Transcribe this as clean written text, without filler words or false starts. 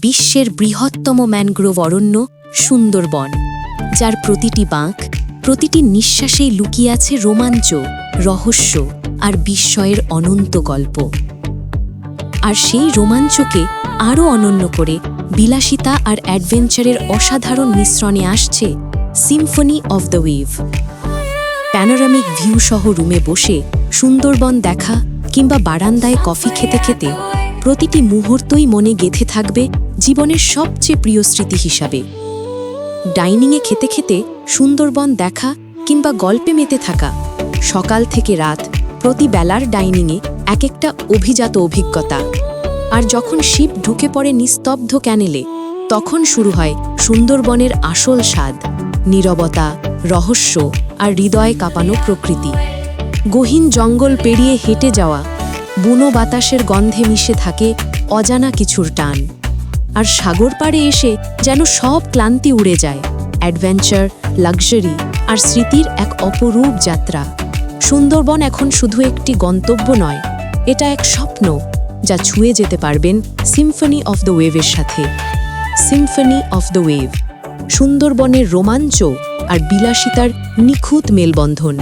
বিশ্বের বৃহত্তম ম্যানগ্রোভ অরণ্য সুন্দরবন, যার প্রতিটি বাঁক, প্রতিটি নিঃশ্বাসেই লুকিয়ে আছে রোমাঞ্চ, রহস্য আর বিস্ময়ের অনন্ত গল্প। আর সেই রোমাঞ্চকে আরও অনন্য করে বিলাসিতা আর অ্যাডভেঞ্চারের অসাধারণ মিশ্রণে আসছে Symphony of the wave. Panoramic view সহ রুমে বসে সুন্দরবন দেখা কিংবা বারান্দায় কফি খেতে খেতে প্রতিটি মুহূর্তই মনে গেঁথে থাকবে জীবনের সবচেয়ে প্রিয় স্মৃতি হিসাবে। ডাইনিংয়ে খেতে খেতে সুন্দরবন দেখা কিংবা গল্পে মেতে থাকা, সকাল থেকে রাত প্রতি বেলার ডাইনিংয়ে এক একটা অভিজাত অভিজ্ঞতা। আর যখন শিপ ঢুকে পড়ে নিস্তব্ধ ক্যানেলে, তখন শুরু হয় সুন্দরবনের আসল স্বাদ, নীরবতা, রহস্য আর হৃদয় কাঁপানো প্রকৃতি। গহীন জঙ্গল পেরিয়ে হেঁটে যাওয়া, বুনো বাতাসের গন্ধে মিশে থাকে অজানা কিছুর টান। আর সাগর পাড়ে এসে যেন সব ক্লান্তি উড়ে যায়। অ্যাডভেঞ্চার, লাক্সারি আর স্মৃতির এক অপরূপ যাত্রা। সুন্দরবন এখন শুধু একটি গন্তব্য নয়, এটা এক স্বপ্ন যা ছুঁয়ে যেতে পারবেন সিম্ফনি অফ দ্য ওয়েভের সাথে। সিম্ফনি অফ দ্য ওয়েভ, সুন্দরবনের রোমাঞ্চ আর বিলাসিতার নিখুঁত মেলবন্ধন।